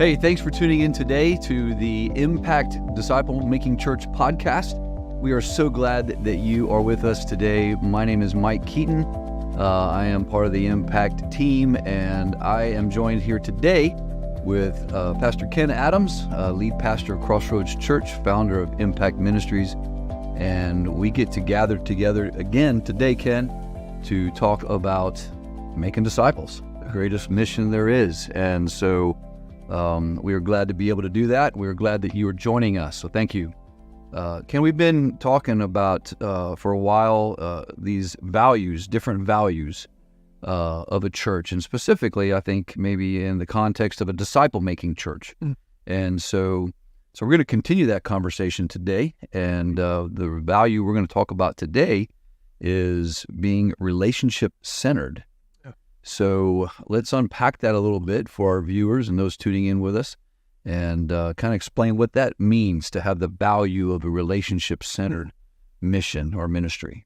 Hey, thanks for tuning in today to the Impact Disciple Making Church podcast. We are so glad that you are with us today. My name is Mike Keaton. I am part of the Impact team, and I am joined here today with Pastor Ken Adams, lead pastor of Crossroads Church, founder of Impact Ministries. And we get to gather together again today, Ken, to talk about making disciples, the greatest mission there is. And so we are glad to be able to do that. We are glad that you are joining us. So thank you. Ken, we've been talking about for a while these values, different values of a church, and specifically, I think maybe in the context of a disciple-making church. And so we're going to continue that conversation today. And the value we're going to talk about today is being relationship-centered. So let's unpack that a little bit for our viewers and those tuning in with us, and kind of explain what that means to have the value of a relationship-centered mission or ministry.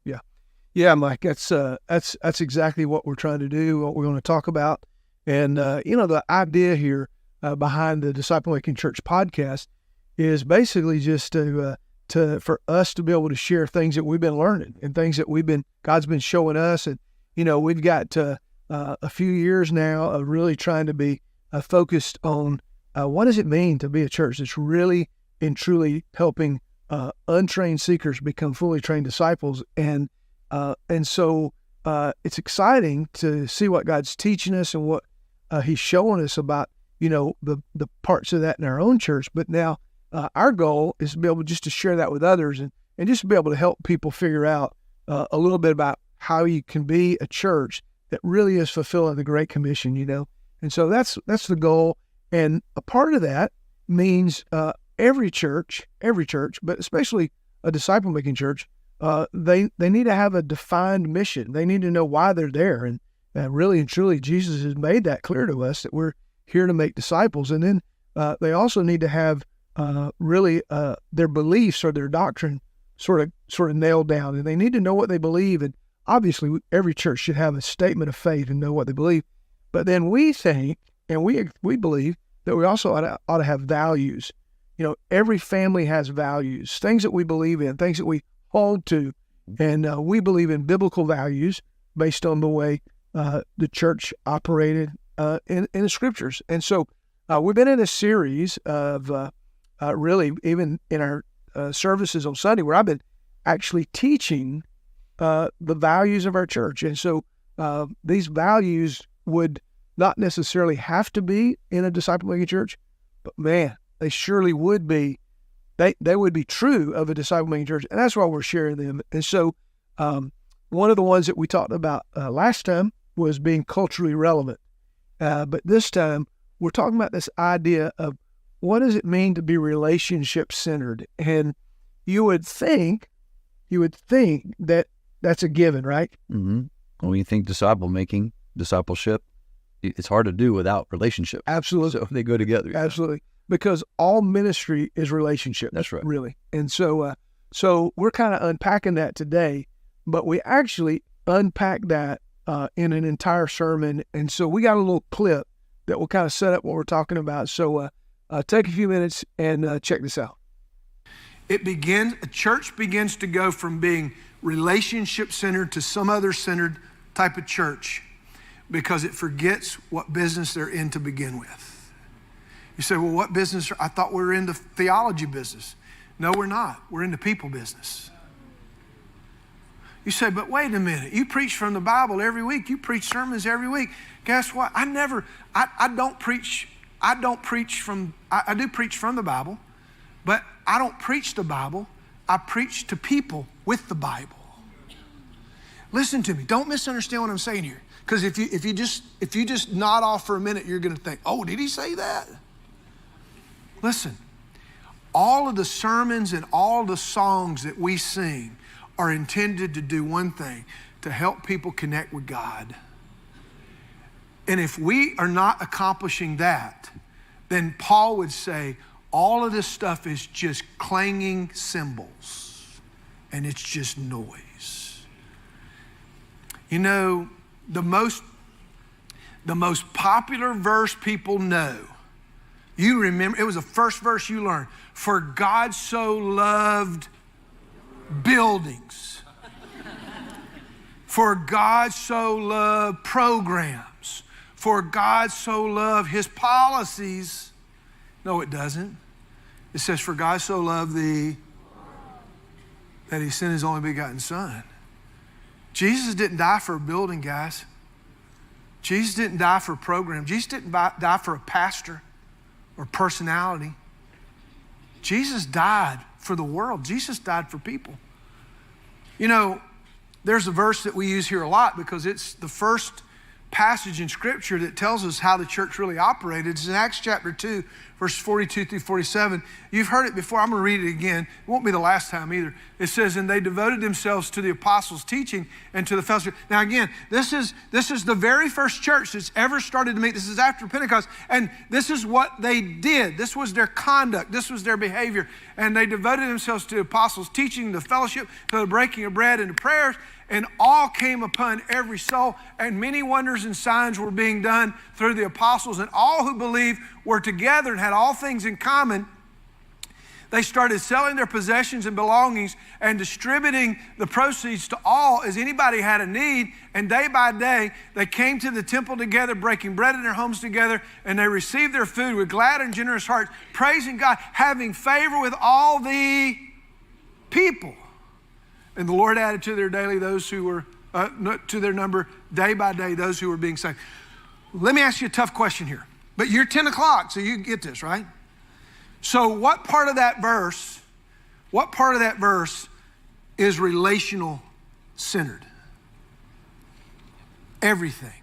Yeah, Mike, that's exactly what we're trying to do, what we're going to talk about. And, the idea here behind the Disciple Making Church podcast is basically just for us to be able to share things that we've been learning and things that God's been showing us. And, we've got a few years now of really trying to be focused on what does it mean to be a church that's really and truly helping untrained seekers become fully trained disciples. And so it's exciting to see what God's teaching us and what He's showing us about, the parts of that in our own church. But now our goal is to be able just to share that with others and just to be able to help people figure out a little bit about how you can be a church that really is fulfilling the Great Commission, And so that's the goal. And a part of that means every church, but especially a disciple-making church, they need to have a defined mission. They need to know why they're there. And really and truly, Jesus has made that clear to us that we're here to make disciples. And then they also need to have really their beliefs or their doctrine sort of nailed down. And they need to know what they believe. And obviously, every church should have a statement of faith and know what they believe. But then we think, and we believe, that we also ought to have values. Every family has values, things that we believe in, things that we hold to. And we believe in biblical values based on the way the church operated in the Scriptures. And so we've been in a series of really, even in our services on Sunday, where I've been actually teaching the values of our church. And so these values would not necessarily have to be in a disciple-making church, but man, they surely would be. They would be true of a disciple-making church, and that's why we're sharing them. And so one of the ones that we talked about last time was being culturally relevant. But this time, we're talking about this idea of what does it mean to be relationship-centered? And you would think that that's a given, right? Mm-hmm. When you think discipleship, it's hard to do without relationship. Absolutely. So they go together. Absolutely. Because all ministry is relationship. That's right. Really. And so we're kind of unpacking that today, but we actually unpack that in an entire sermon. And so we got a little clip that will kind of set up what we're talking about. So take a few minutes and check this out. A church begins to go from being relationship-centered to some other centered type of church because it forgets what business they're in to begin with. You say, well, what business? I thought we were in the theology business. No, we're not. We're in the people business. You say, but wait a minute. You preach from the Bible every week. You preach sermons every week. Guess what? I do preach from the Bible, but I don't preach the Bible. I preach to people with the Bible. Listen to me. Don't misunderstand what I'm saying here. Because if you just nod off for a minute, you're going to think, oh, did he say that? Listen, all of the sermons and all the songs that we sing are intended to do one thing, to help people connect with God. And if we are not accomplishing that, then Paul would say, all of this stuff is just clanging cymbals, and it's just noise. The most popular verse people know You remember, it was the first verse you learned. For God so loved buildings. For God so loved programs. For God so loved his policies. No, it doesn't. It says, for God so loved thee that he sent his only begotten son. Jesus didn't die for a building, guys. Jesus didn't die for a program. Jesus didn't die for a pastor or personality. Jesus died for the world. Jesus died for people. You know, there's a verse that we use here a lot because it's the first passage in Scripture that tells us how the church really operated. It's in Acts chapter 2, verses 42 through 47. You've heard it before. I'm going to read it again. It won't be the last time either. It says, and they devoted themselves to the apostles' teaching and to the fellowship. Now again, this is the very first church that's ever started to meet. This is after Pentecost. And this is what they did. This was their conduct. This was their behavior. And they devoted themselves to the apostles' teaching, the fellowship, to the breaking of bread and the prayers. And all came upon every soul, and many wonders and signs were being done through the apostles, and all who believed were together and had all things in common. They started selling their possessions and belongings and distributing the proceeds to all as anybody had a need. And day by day, they came to the temple together, breaking bread in their homes together, and they received their food with glad and generous hearts, praising God, having favor with all the people. And the Lord added to their daily those who were, to their number day by day, those who were being saved. Let me ask you a tough question here. But you're 10 o'clock, so you get this, right? So what part of that verse is relational centered? Everything.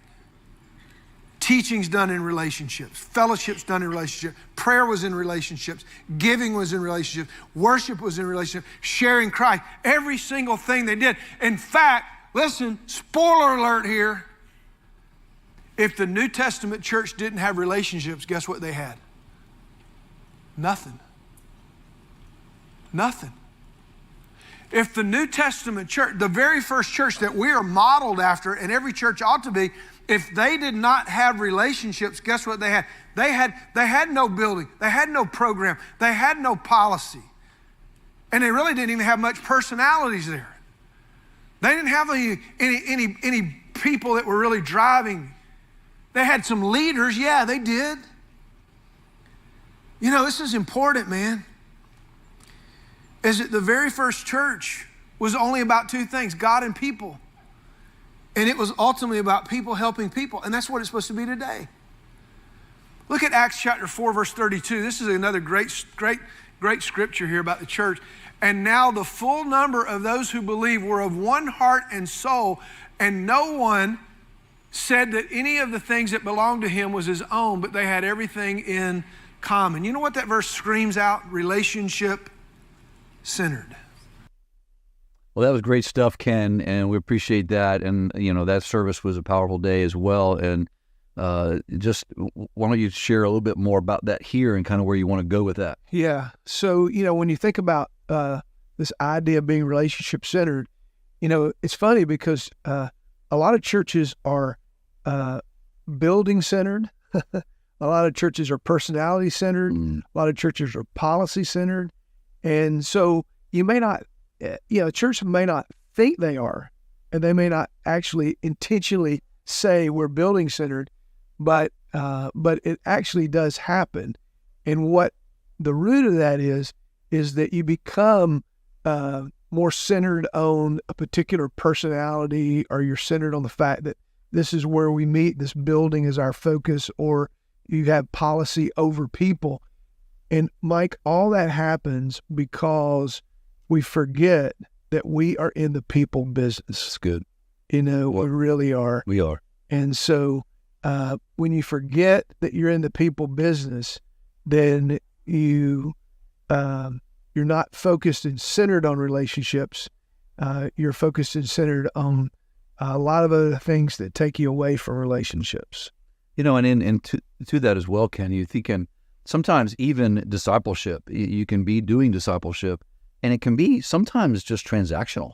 Teaching's done in relationships. Fellowship's done in relationships. Prayer was in relationships. Giving was in relationships. Worship was in relationships. Sharing Christ. Every single thing they did. In fact, listen, spoiler alert here. If the New Testament church didn't have relationships, guess what they had? Nothing. Nothing. If the New Testament church, the very first church that we are modeled after, and every church ought to be, if they did not have relationships, guess what they had? They had no building. They had no program. They had no policy. And they really didn't even have much personalities there. They didn't have any people that were really driving. They had some leaders. Yeah, they did. You know, this is important, man. Is that the very first church was only about two things, God and people. And it was ultimately about people helping people. And that's what it's supposed to be today. Look at Acts chapter 4, verse 32. This is another great scripture here about the church. And now the full number of those who believe were of one heart and soul, and no one said that any of the things that belonged to him was his own, but they had everything in common. You know what that verse screams out? Relationship centered. Well, that was great stuff, Ken, and we appreciate that. And, you know, that service was a powerful day as well. And just why don't you share a little bit more about that here and kind of where you want to go with that? Yeah. So, you know, when you think about this idea of being relationship-centered, you know, it's funny because a lot of churches are building-centered. A lot of churches are personality-centered. A lot of churches are policy-centered. And so you may not, the church may not think they are, and they may not actually intentionally say we're building-centered, but it actually does happen. And what the root of that is that you become more centered on a particular personality, or you're centered on the fact that this is where we meet, this building is our focus, or you have policy over people. And Mike, all that happens because we forget that we are in the people business. That's good. You know, we really are. We are. And so when you forget that you're in the people business, then you're not focused and centered on relationships. You're focused and centered on a lot of other things that take you away from relationships. You know, and to that as well, Ken, you think, and sometimes even discipleship, you can be doing discipleship, and it can be sometimes just transactional,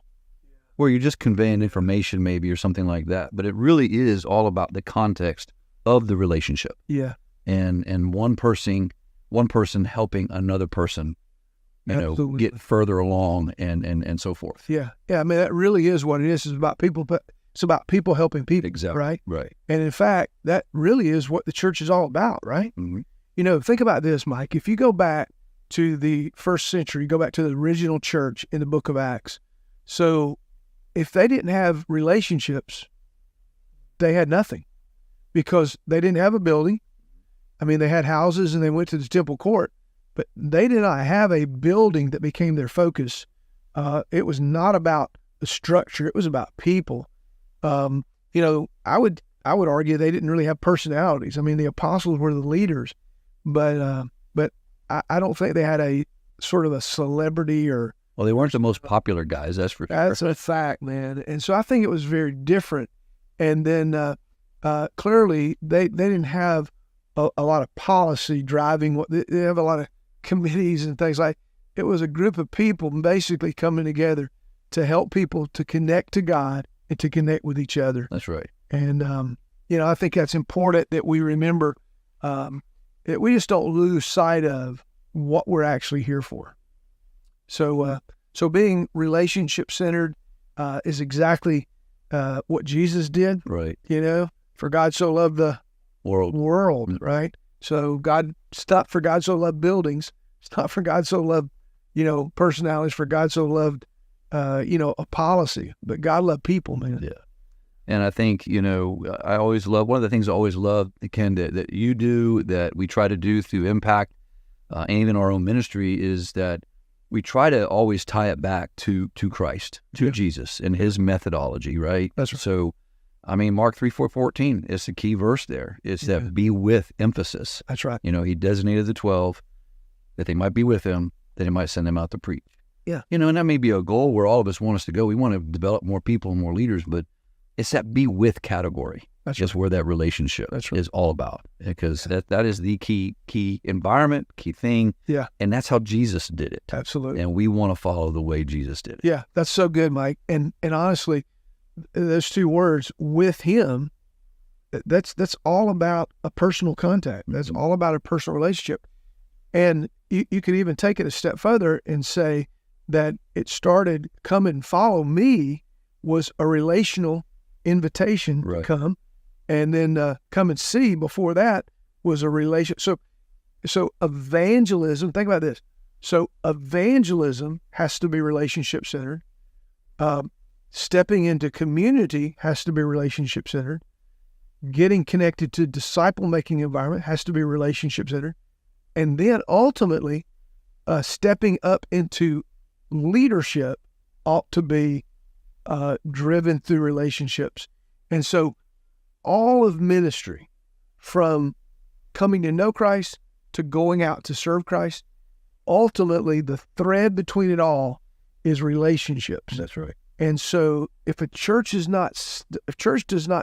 where you're just conveying information maybe or something like that. But it really is all about the context of the relationship. Yeah. And one person one person helping another person, Absolutely. get further along and so forth. Yeah. I mean, that really is what it is. It's about people, but it's about people helping people. Exactly. Right. Right. And in fact, that really is what the church is all about, right? Mm-hmm. Think about this, Mike. If you go back to the first century, go back to the original church in the book of Acts. So if they didn't have relationships, they had nothing, because they didn't have a building. I mean, they had houses and they went to the temple court, but they did not have a building that became their focus. It was not about the structure. It was about people. I would argue they didn't really have personalities. I mean, the apostles were the leaders, but I don't think they had a sort of a celebrity or. Well, they weren't the most popular guys, that's for sure. That's a fact, man. And so I think it was very different. And then clearly they didn't have a lot of policy driving what they have, a lot of committees and things like. It was a group of people basically coming together to help people to connect to God and to connect with each other. That's right. And I think that's important that we remember that we just don't lose sight of what we're actually here for. So being relationship centered is exactly what Jesus did. Right. For God so loved the World. right? So it's not for God so loved buildings. It's not for God so loved, personalities. For God so loved, a policy. But God loved people, man. Yeah. And I think, I always love, one of the things I always love, Ken, that you do, that we try to do through Impact, and even our own ministry, is that we try to always tie it back to Christ, to Jesus and his methodology, right? That's right. So, I mean, Mark 3:14 is the key verse there. It's that be with emphasis. That's right. He designated the 12 that they might be with him, that he might send them out to preach. Yeah. And that may be a goal where all of us want us to go. We want to develop more people and more leaders, but it's that be with category. That's just right. where that relationship is all about, because that is the key environment, key thing. Yeah. And that's how Jesus did it. Absolutely. And we want to follow the way Jesus did it. Yeah, that's so good, Mike. And honestly, those two words, with him, that's all about a personal contact. That's all about a personal relationship. And you could even take it a step further and say that it started, come and follow me, was a relational invitation to come. And then come and see, before that, was a relation. So evangelism, think about this. So evangelism has to be relationship centered. Stepping into community has to be relationship centered. Getting connected to disciple making environment has to be relationship centered. And then ultimately, stepping up into leadership ought to be driven through relationships. And so all of ministry, from coming to know Christ to going out to serve Christ, ultimately the thread between it all is relationships. That's right. And so if a church does not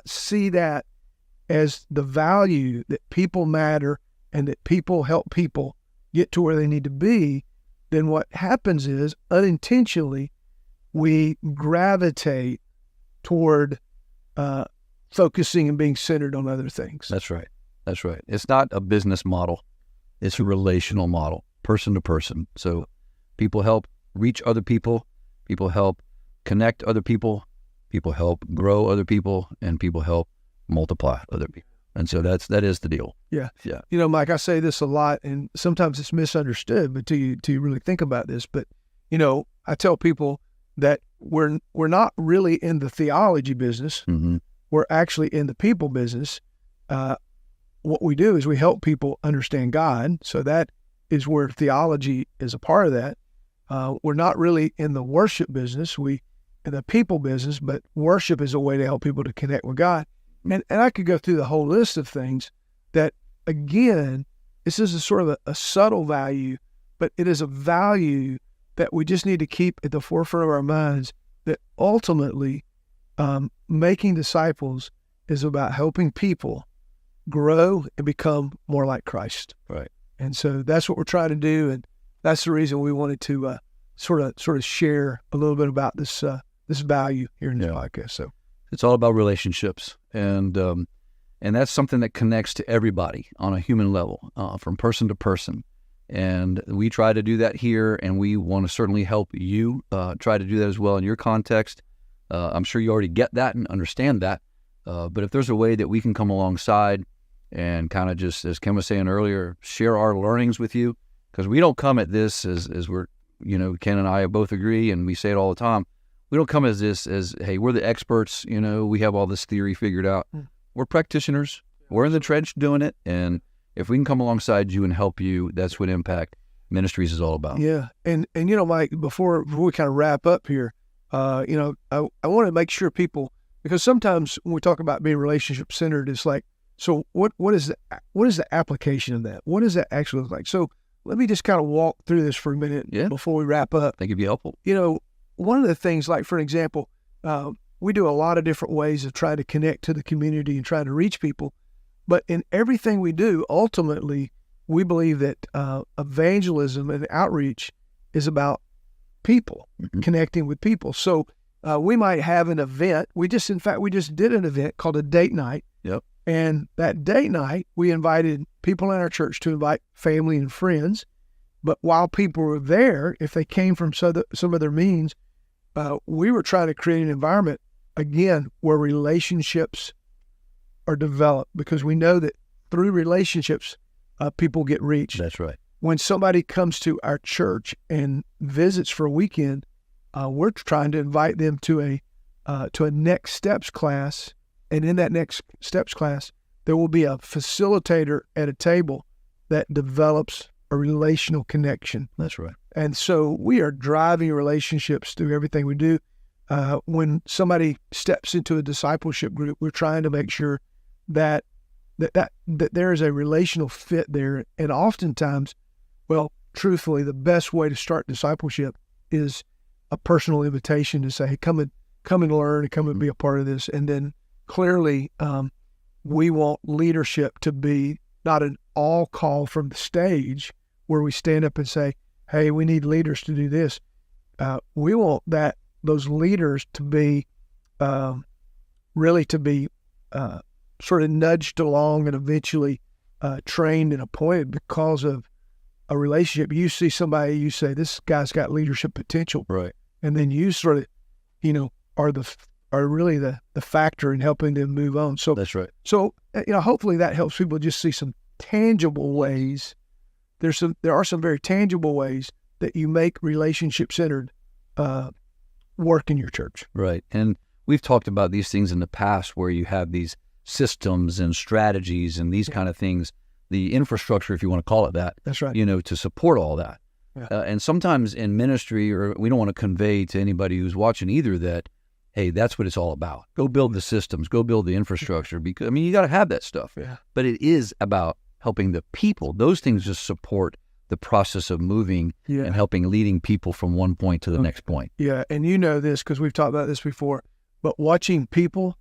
see that as the value, that people matter and that people help people get to where they need to be, then what happens is unintentionally we gravitate toward focusing and being centered on other things. That's right. That's right. It's not a business model. It's a relational model, person to person. So people help reach other people. People help connect other people. People help grow other people, and people help multiply other people. And so that is the deal. Yeah. Yeah. Mike, I say this a lot, and sometimes it's misunderstood, but till you really think about this. But, I tell people that we're not really in the theology business. Mm-hmm. We're actually in the people business. What we do is we help people understand God. So that is where theology is a part of that. We're not really in the worship business. We in the people business, but worship is a way to help people to connect with God. And I could go through the whole list of things that, again, this is a sort of a subtle value, but it is a value that we just need to keep at the forefront of our minds, that ultimately making disciples is about helping people grow and become more like Christ. Right. And so that's what we're trying to do. And that's the reason we wanted to sort of share a little bit about this value here in this podcast. So it's all about relationships, and that's something that connects to everybody on a human level, from person to person. And we try to do that here, and we want to certainly help you try to do that as well in your context. I'm sure you already get that and understand that. But if there's a way that we can come alongside and kind of just, as Ken was saying earlier, share our learnings with you, because we don't come at this as we're, Ken and I both agree, and we say it all the time. We don't come as this as, hey, we're the experts, we have all this theory figured out. We're practitioners. We're in the trench doing it, and if we can come alongside you and help you, that's what Impact Ministries is all about. Yeah, and Mike, before we kind of wrap up here, I want to make sure people, because sometimes when we talk about being relationship centered, it's like, so what is the application of that? What does that actually look like? So let me just kind of walk through this for a minute before we wrap up. I think it'd be helpful. One of the things, like for example, we do a lot of different ways of trying to connect to the community and trying to reach people. But in everything we do, ultimately, we believe that evangelism and outreach is about people, connecting with people. So we might have an event. We just did an event called a date night. Yep. And that date night, we invited people in our church to invite family and friends. But while people were there, if they came from some other means, we were trying to create an environment, again, where relationships are developed, because we know that through relationships, people get reached. That's right. When somebody comes to our church and visits for a weekend, we're trying to invite them to a next steps class. And in that next steps class, there will be a facilitator at a table that develops a relational connection. That's right. And so we are driving relationships through everything we do. When somebody steps into a discipleship group, we're trying to make sure that there is a relational fit there. And oftentimes, well, truthfully, the best way to start discipleship is a personal invitation to say, hey, come and learn and come and be a part of this. And then clearly, we want leadership to be not an all call from the stage where we stand up and say, hey, we need leaders to do this. We want those leaders to be sort of nudged along and eventually trained and appointed because of a relationship. You see somebody, you say, this guy's got leadership potential. Right. And then you sort of, are really the factor in helping them move on. So that's right. So, hopefully that helps people just see some tangible ways. There are some very tangible ways that you make relationship-centered work in your church. Right. And we've talked about these things in the past where you have these systems and strategies and these kind of things, the infrastructure, if you want to call it that. That's right. To support all that. Yeah. And sometimes in ministry, or we don't want to convey to anybody who's watching either that, hey, that's what it's all about. Go build the systems, go build the infrastructure, because, you got to have that stuff. Yeah. But it is about helping the people. Those things just support the process of moving and helping leading people from one point to the next point. Yeah, and you know this because we've talked about this before, but watching people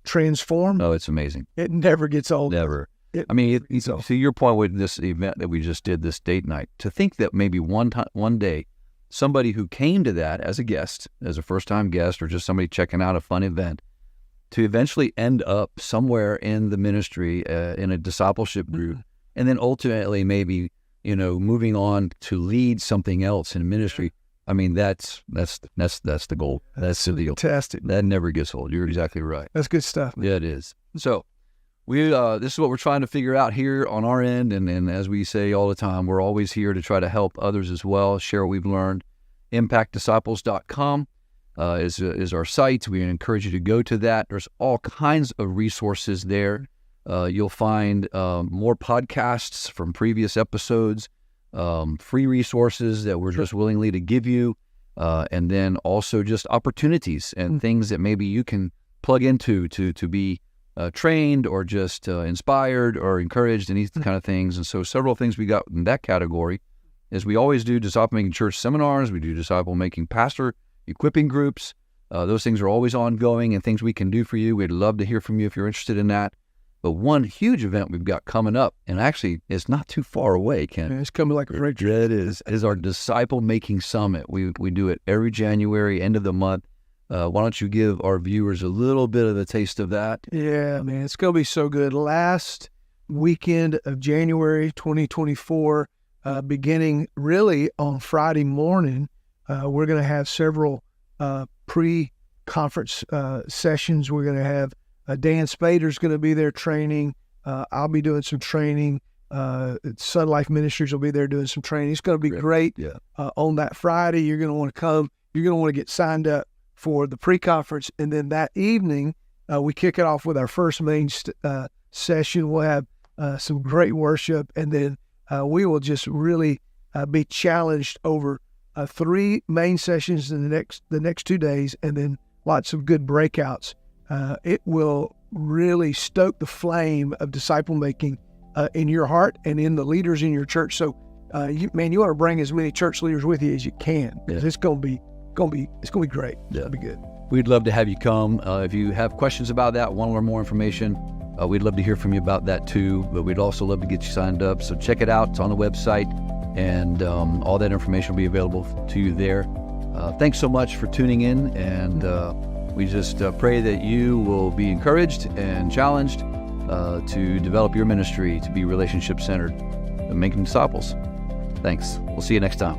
transform. Oh, it's amazing. It never gets old. Never. To your point with this event that we just did, this date night, to think that maybe one day, somebody who came to that as a guest, as a first-time guest, or just somebody checking out a fun event, to eventually end up somewhere in the ministry, in a discipleship group, and then ultimately maybe, moving on to lead something else in ministry. That's the goal. That's the deal. Fantastic. That never gets old. You're exactly right. That's good stuff, man. Yeah, it is. So this is what we're trying to figure out here on our end. And as we say all the time, we're always here to try to help others as well, share what we've learned. ImpactDisciples.com is our site. We encourage you to go to that. There's all kinds of resources there. You'll find more podcasts from previous episodes, free resources that we're just willingly to give you, and then also just opportunities and things that maybe you can plug into to be trained or just inspired or encouraged, and these kind of things. And so several things we got in that category is we always do disciple-making church seminars. We do disciple-making pastor equipping groups. Those things are always ongoing and things we can do for you. We'd love to hear from you if you're interested in that. But one huge event we've got coming up, and actually it's not too far away, Ken. Yeah, it's coming like a great. It is our Disciple-Making Summit. We do it every January, end of the month. Why don't you give our viewers a little bit of a taste of that? Yeah, man, it's going to be so good. Last weekend of January 2024, beginning really on Friday morning. We're going to have several pre-conference sessions. We're going to have Dan Spader's going to be there training. I'll be doing some training. Sun Life Ministries will be there doing some training. It's going to be great. On that Friday, you're going to want to come. You're going to want to get signed up for the pre-conference. And then that evening, we kick it off with our first main session. We'll have some great worship. And then we will just really be challenged over 3 main sessions in the next 2 days, and then lots of good breakouts. It will really stoke the flame of disciple making in your heart and in the leaders in your church. So, you want to bring as many church leaders with you as you can, because it's going to be great. It's going to be good. We'd love to have you come. If you have questions about that, want to learn more information, we'd love to hear from you about that too. But we'd also love to get you signed up. So check it out. It's on the website, and all that information will be available to you there. Thanks so much for tuning in, and we just pray that you will be encouraged and challenged to develop your ministry to be relationship-centered and making disciples. Thanks. We'll see you next time.